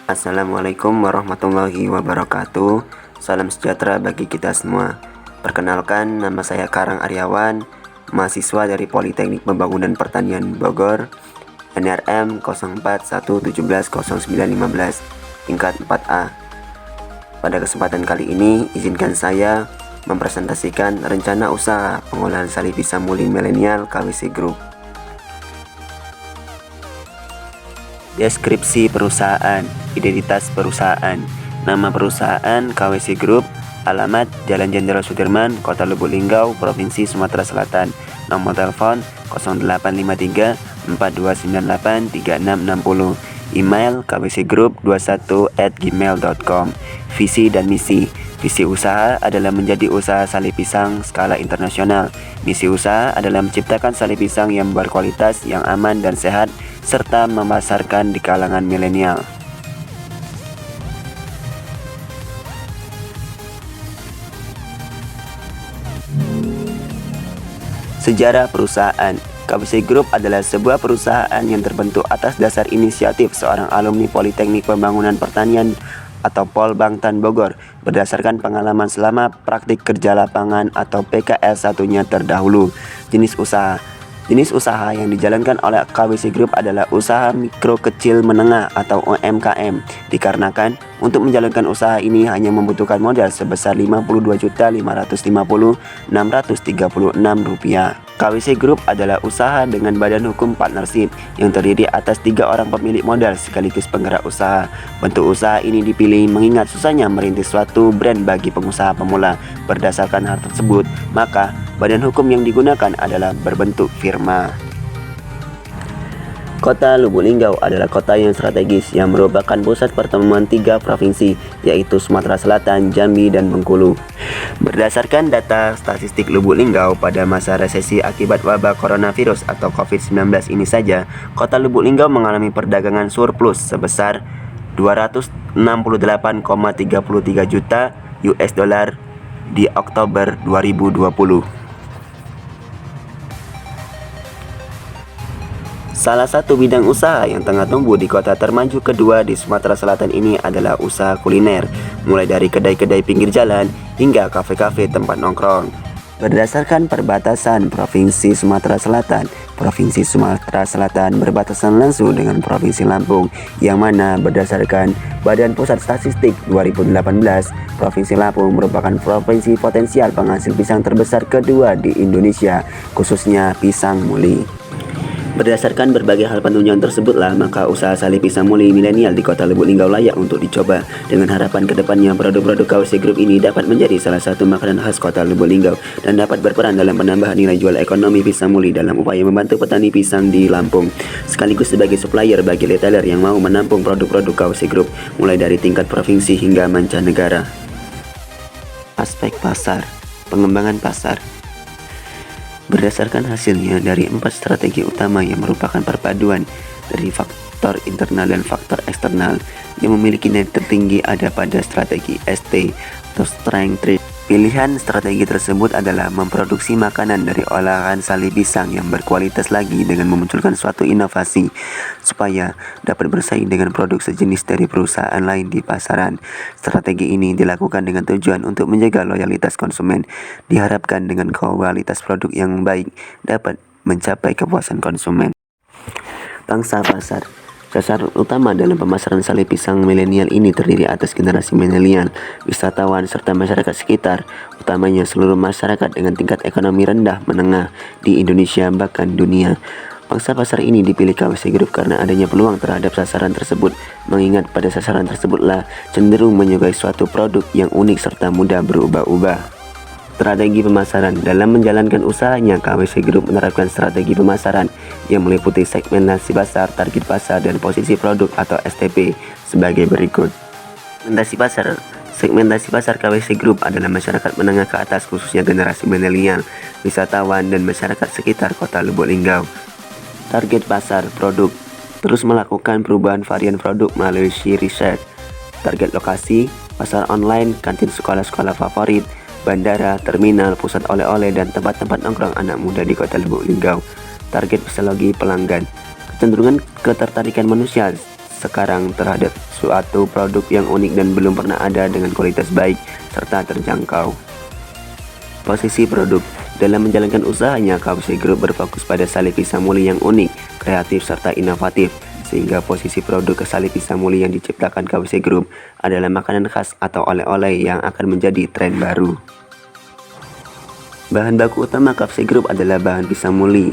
Assalamualaikum warahmatullahi wabarakatuh. Salam sejahtera bagi kita semua. Perkenalkan, nama saya Karang Aryawan, mahasiswa dari Politeknik Pembangunan Pertanian Bogor, NRM 0411709015, tingkat 4A. Pada kesempatan kali ini, izinkan saya mempresentasikan rencana usaha pengolahan sari pisang muli milenial KWC Group. Deskripsi perusahaan, identitas perusahaan, nama perusahaan KWC Group, alamat Jalan Jenderal Sudirman, Kota Lubuk Linggau, Provinsi Sumatera Selatan, nomor telepon 0853 4298 3660, email kwcgroup21@gmail.com. Visi dan misi. Visi usaha adalah menjadi usaha sari pisang skala internasional. Misi usaha adalah menciptakan sari pisang yang berkualitas, yang aman dan sehat, serta memasarkan di kalangan milenial. Sejarah perusahaan. KWC Group adalah sebuah perusahaan yang terbentuk atas dasar inisiatif seorang alumni Politeknik Pembangunan Pertanian atau Polbangtan Bogor berdasarkan pengalaman selama praktik kerja lapangan atau PKL satunya terdahulu. Jenis usaha. Jenis usaha yang dijalankan oleh KWC Group adalah usaha mikro kecil menengah atau UMKM, dikarenakan untuk menjalankan usaha ini hanya membutuhkan modal sebesar Rp52.550.636. KWC Group adalah usaha dengan badan hukum partnership yang terdiri atas 3 orang pemilik modal sekaligus penggerak usaha. Bentuk usaha ini dipilih mengingat susahnya merintis suatu brand bagi pengusaha pemula. Berdasarkan hal tersebut, maka badan hukum yang digunakan adalah berbentuk firma. Kota Lubuk Linggau adalah kota yang strategis yang merupakan pusat pertemuan 3 provinsi, yaitu Sumatera Selatan, Jambi, dan Bengkulu. Berdasarkan data statistik Lubuk Linggau pada masa resesi akibat wabah coronavirus atau COVID-19 ini saja, kota Lubuk Linggau mengalami perdagangan surplus sebesar 268,33 juta US dollar di Oktober 2020. Salah satu bidang usaha yang tengah tumbuh di kota termaju kedua di Sumatera Selatan ini adalah usaha kuliner, mulai dari kedai-kedai pinggir jalan hingga kafe-kafe tempat nongkrong. Berdasarkan perbatasan Provinsi Sumatera Selatan berbatasan langsung dengan Provinsi Lampung, yang mana berdasarkan Badan Pusat Statistik 2018, Provinsi Lampung merupakan provinsi potensial penghasil pisang terbesar kedua di Indonesia, khususnya pisang muli. Berdasarkan berbagai hal penunjang tersebutlah, maka usaha sari pisang muli milenial di Kota Lubuk Linggau layak untuk dicoba. Dengan harapan kedepannya produk-produk KWC Group ini dapat menjadi salah satu makanan khas Kota Lubuk Linggau dan dapat berperan dalam penambahan nilai jual ekonomi pisang muli dalam upaya membantu petani pisang di Lampung, sekaligus sebagai supplier bagi retailer yang mau menampung produk-produk KWC Group mulai dari tingkat provinsi hingga mancanegara. Aspek pasar. Pengembangan pasar. Berdasarkan hasilnya dari 4 strategi utama yang merupakan perpaduan dari faktor internal dan faktor eksternal yang memiliki nilai tertinggi ada pada strategi ST atau Strength Trade. Pilihan strategi tersebut adalah memproduksi makanan dari olahan sari pisang yang berkualitas lagi dengan memunculkan suatu inovasi supaya dapat bersaing dengan produk sejenis dari perusahaan lain di pasaran. Strategi ini dilakukan dengan tujuan untuk menjaga loyalitas konsumen. Diharapkan dengan kualitas produk yang baik dapat mencapai kepuasan konsumen. Pangsa pasar. Sasaran utama dalam pemasaran sari pisang milenial ini terdiri atas generasi milenial, wisatawan, serta masyarakat sekitar, utamanya seluruh masyarakat dengan tingkat ekonomi rendah menengah di Indonesia bahkan dunia. Pangsa pasar ini dipilih KWC Group karena adanya peluang terhadap sasaran tersebut, mengingat pada sasaran tersebutlah cenderung menyukai suatu produk yang unik serta mudah berubah-ubah. Strategi pemasaran. Dalam menjalankan usahanya, KWC Group menerapkan strategi pemasaran yang meliputi segmentasi pasar, target pasar, dan posisi produk atau STP sebagai berikut. Segmentasi pasar KWC Group adalah masyarakat menengah ke atas, khususnya generasi milenial, wisatawan, dan masyarakat sekitar Kota Lubuk Linggau. Target pasar produk. Terus melakukan perubahan varian produk melalui research. Target lokasi, pasar online, kantin sekolah-sekolah favorit, bandara, terminal, pusat oleh-oleh, dan tempat-tempat nongkrong anak muda di Kota Lubuk Linggau. Target psikologi pelanggan. Kecenderungan ketertarikan manusia sekarang terhadap suatu produk yang unik dan belum pernah ada dengan kualitas baik serta terjangkau. Posisi produk. Dalam menjalankan usahanya, KWC Group berfokus pada sale pisang muli yang unik, kreatif, serta inovatif, sehingga posisi produk sale pisang muli yang diciptakan KWC Group adalah makanan khas atau oleh-oleh yang akan menjadi tren baru. Bahan baku utama KWC Group adalah bahan pisang muli.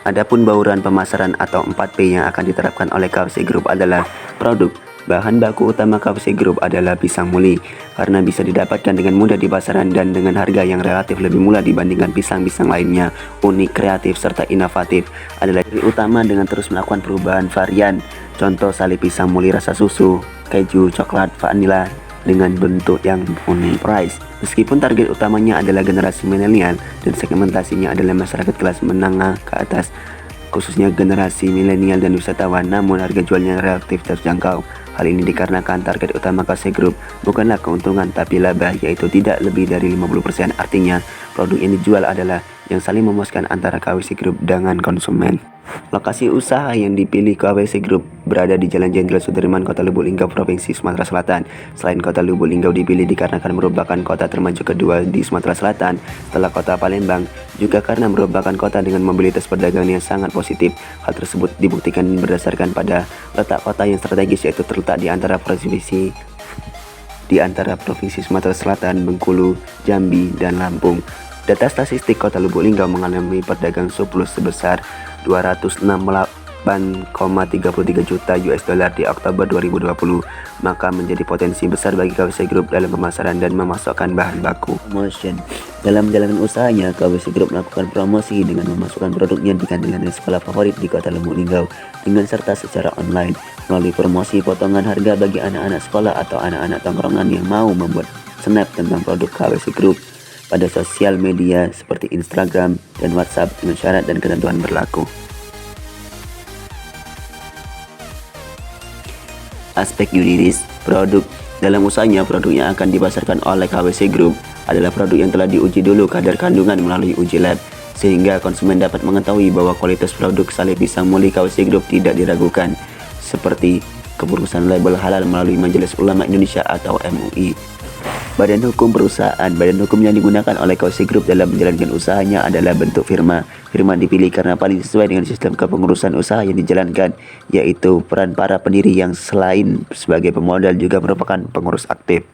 Adapun bauran pemasaran atau 4P yang akan diterapkan oleh KWC Group adalah produk. Bahan baku utama KWC Group adalah pisang muli, karena bisa didapatkan dengan mudah di pasaran dan dengan harga yang relatif lebih murah dibandingkan pisang-pisang lainnya. Unik, kreatif, serta inovatif adalah ciri utama dengan terus melakukan perubahan varian. Contoh sale pisang muli rasa susu, keju, coklat, vanila dengan bentuk yang unik. Price. Meskipun target utamanya adalah generasi milenial dan segmentasinya adalah masyarakat kelas menengah ke atas, khususnya generasi milenial dan wisatawan, namun harga jualnya relatif terjangkau. Hal ini dikarenakan target utama KWC Group bukanlah keuntungan tapi laba, yaitu tidak lebih dari 50%. Artinya, produk yang dijual adalah yang saling memuaskan antara KWC Group dengan konsumen. Lokasi usaha yang dipilih KWC Group berada di Jalan Jenderal Sudirman, Kota Lubuk Linggau, Provinsi Sumatera Selatan. Selain Kota Lubuk Linggau dipilih dikarenakan merupakan kota termaju kedua di Sumatera Selatan setelah Kota Palembang, juga karena merupakan kota dengan mobilitas perdagangan yang sangat positif. Hal tersebut dibuktikan berdasarkan pada letak kota yang strategis, yaitu terletak di antara provinsi Sumatera Selatan, Bengkulu, Jambi, dan Lampung. Data statistik Kota Lubuk Linggau mengalami perdagangan surplus sebesar 268,33 juta US dollar di Oktober 2020, maka menjadi potensi besar bagi KWC Group dalam pemasaran dan memasokkan bahan baku. Promotion. Dalam menjalankan usahanya, KWC Group melakukan promosi dengan memasukkan produknya di kantin sekolah favorit di Kota Lubuk Linggau dengan serta secara online melalui promosi potongan harga bagi anak-anak sekolah atau anak-anak tongkrongan yang mau membuat snap tentang produk KWC Group pada sosial media seperti Instagram dan WhatsApp dengan syarat dan ketentuan berlaku. Aspek yuridis produk. Dalam usahanya, produk yang akan dipasarkan oleh KWC Group adalah produk yang telah diuji dulu kadar kandungan melalui uji lab, sehingga konsumen dapat mengetahui bahwa kualitas produk sale pisang muli KWC Group tidak diragukan, seperti keputusan label halal melalui Majelis Ulama Indonesia atau MUI. Badan hukum perusahaan. Badan hukum yang digunakan oleh KWC Group dalam menjalankan usahanya adalah bentuk firma. Firma dipilih karena paling sesuai dengan sistem kepengurusan usaha yang dijalankan, yaitu peran para pendiri yang selain sebagai pemodal juga merupakan pengurus aktif.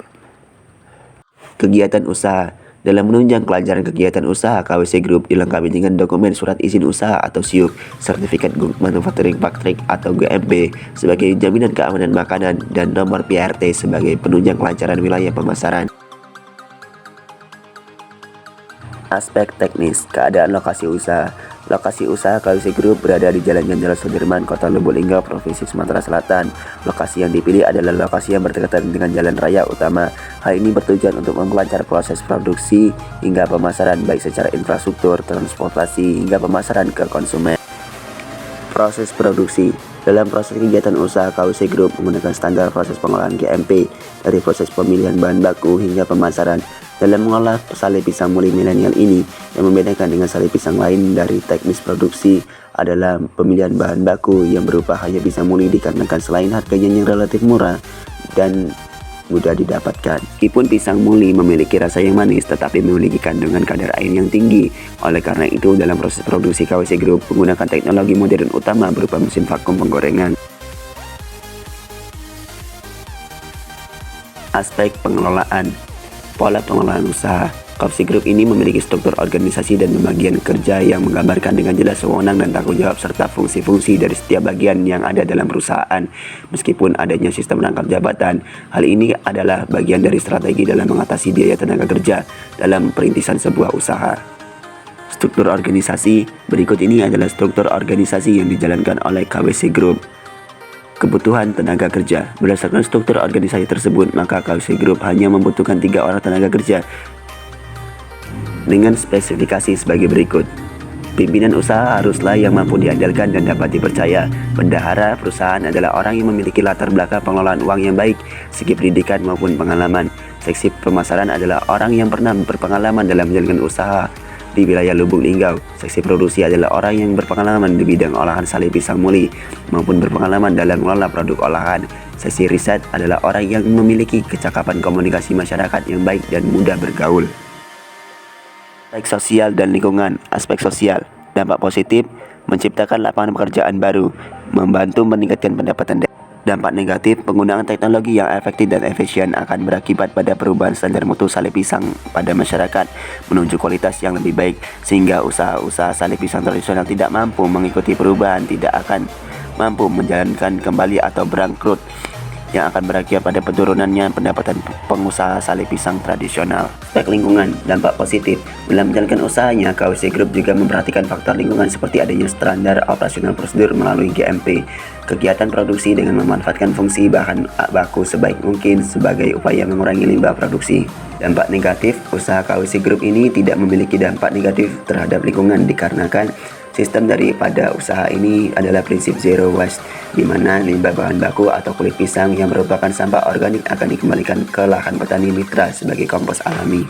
Kegiatan usaha. Dalam menunjang kelancaran kegiatan usaha, KWC Group dilengkapi dengan dokumen surat izin usaha atau SIUK, sertifikat Good Manufacturing Practice atau GMP sebagai jaminan keamanan makanan, dan nomor PRT sebagai penunjang kelancaran wilayah pemasaran. Aspek teknis. Keadaan lokasi usaha. Lokasi usaha KWC Group berada di Jalan Jenderal Sudirman, Kota Lubuk Linggau, Provinsi Sumatera Selatan. Lokasi yang dipilih adalah lokasi yang berdekatan dengan jalan raya utama. Hal ini bertujuan untuk memperlancar proses produksi hingga pemasaran, baik secara infrastruktur, transportasi, hingga pemasaran ke konsumen. Proses produksi. Dalam proses kegiatan usaha, KWC Group menggunakan standar proses pengolahan GMP, dari proses pemilihan bahan baku hingga pemasaran. Dalam mengolah sale pisang muli milenial ini, yang membedakan dengan sale pisang lain dari teknis produksi adalah pemilihan bahan baku yang berupa hanya pisang muli, dikarenakan selain harganya yang relatif murah dan mudah didapatkan. Meskipun pisang muli memiliki rasa yang manis, tetapi memiliki kandungan kadar air yang tinggi. Oleh karena itu, dalam proses produksi KWC Group menggunakan teknologi modern utama berupa mesin vakum penggorengan. Aspek pengelolaan. Pola pengelolaan usaha. KWC Group ini memiliki struktur organisasi dan pembagian kerja yang menggambarkan dengan jelas wewenang dan tanggung jawab serta fungsi-fungsi dari setiap bagian yang ada dalam perusahaan. Meskipun adanya sistem rangkap jabatan, hal ini adalah bagian dari strategi dalam mengatasi biaya tenaga kerja dalam perintisan sebuah usaha. Struktur organisasi. Berikut ini adalah struktur organisasi yang dijalankan oleh KWC Group. Kebutuhan tenaga kerja. Berdasarkan struktur organisasi tersebut, maka KWC Group hanya membutuhkan 3 orang tenaga kerja dengan spesifikasi sebagai berikut. Pimpinan usaha haruslah yang mampu diandalkan dan dapat dipercaya. Bendahara perusahaan adalah orang yang memiliki latar belakang pengelolaan uang yang baik, segi pendidikan maupun pengalaman. Seksi pemasaran adalah orang yang pernah berpengalaman dalam menjalankan usaha. di wilayah Lubuk Linggau. Saksi produksi adalah orang yang berpengalaman di bidang olahan sale pisang muli maupun berpengalaman dalam mengelola produk olahan. Saksi riset adalah orang yang memiliki kecakapan komunikasi masyarakat yang baik dan mudah bergaul. Aspek sosial dan lingkungan. Aspek sosial, dampak positif, menciptakan lapangan pekerjaan baru, membantu meningkatkan pendapatan daerah. Dampak negatif, penggunaan teknologi yang efektif dan efisien akan berakibat pada perubahan standar mutu sale pisang pada masyarakat menuju kualitas yang lebih baik, sehingga usaha-usaha sale pisang tradisional tidak mampu mengikuti perubahan, tidak akan mampu menjalankan kembali atau bangkrut, yang akan berakibat pada penurunannya pendapatan pengusaha sale pisang tradisional. Aspek lingkungan, dampak positif. Dalam menjalankan usahanya, KWC Group juga memperhatikan faktor lingkungan seperti adanya standar operasional prosedur melalui GMP, kegiatan produksi dengan memanfaatkan fungsi bahan baku sebaik mungkin sebagai upaya mengurangi limbah produksi. Dampak negatif, usaha KWC Group ini tidak memiliki dampak negatif terhadap lingkungan dikarenakan sistem daripada usaha ini adalah prinsip zero waste, di mana limbah bahan baku atau kulit pisang yang merupakan sampah organik akan dikembalikan ke lahan petani mitra sebagai kompos alami.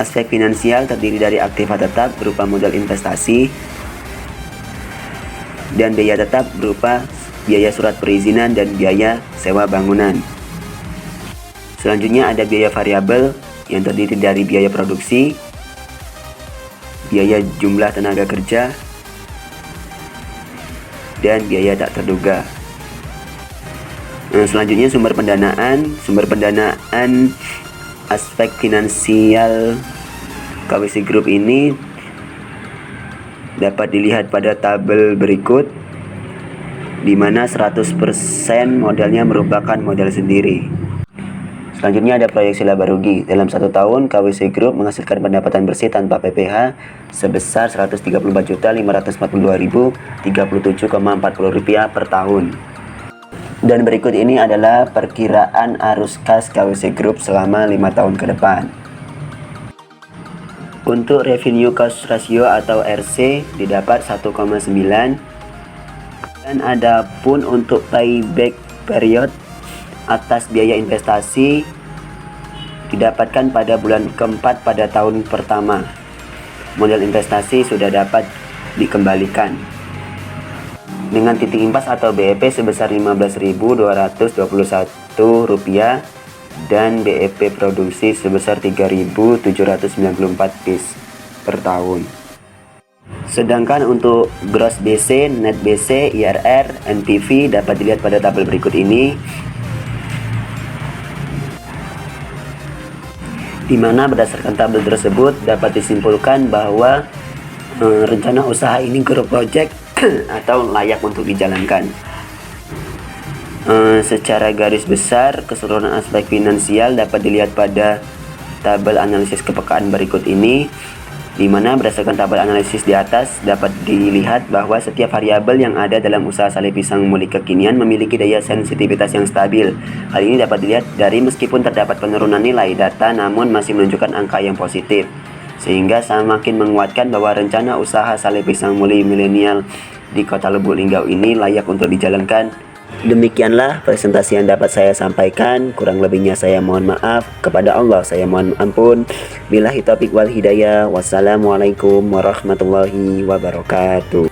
Aspek finansial terdiri dari aktiva tetap berupa modal investasi dan biaya tetap berupa biaya surat perizinan dan biaya sewa bangunan. Selanjutnya ada biaya variabel yang terdiri dari biaya produksi, biaya jumlah tenaga kerja, dan biaya tak terduga. Selanjutnya sumber pendanaan. Aspek finansial KWC Group ini dapat dilihat pada tabel berikut, di mana 100% modalnya merupakan modal sendiri. Selanjutnya ada proyeksi laba rugi. Dalam 1 tahun, KWC Group menghasilkan pendapatan bersih tanpa PPh sebesar Rp134.542.37,40 per tahun. Dan berikut ini adalah perkiraan arus kas KWC Group selama 5 tahun ke depan. Untuk revenue cost ratio atau RC didapat 1,9, dan adapun untuk payback period atas biaya investasi didapatkan pada bulan keempat pada tahun pertama. Modal investasi sudah dapat dikembalikan dengan titik impas atau BEP sebesar Rp15.221 dan BEP produksi sebesar 3.794 piece per tahun. Sedangkan untuk gross BC, net BC, IRR, NPV dapat dilihat pada tabel berikut ini, di mana berdasarkan tabel tersebut dapat disimpulkan bahwa rencana usaha ini growth project atau layak untuk dijalankan. Secara garis besar, keseluruhan aspek finansial dapat dilihat pada tabel analisis kepekaan berikut ini, di mana berdasarkan tabel analisis di atas dapat dilihat bahwa setiap variabel yang ada dalam usaha sale pisang muli kekinian memiliki daya sensitivitas yang stabil. Hal ini dapat dilihat dari meskipun terdapat penurunan nilai data namun masih menunjukkan angka yang positif, sehingga semakin menguatkan bahwa rencana usaha sale pisang muli milenial di Kota Lubuk Linggau ini layak untuk dijalankan. Demikianlah presentasi yang dapat saya sampaikan. Kurang lebihnya saya mohon maaf. Kepada Allah saya mohon ampun. Billahi taufiq wal hidayah. Wassalamualaikum warahmatullahi wabarakatuh.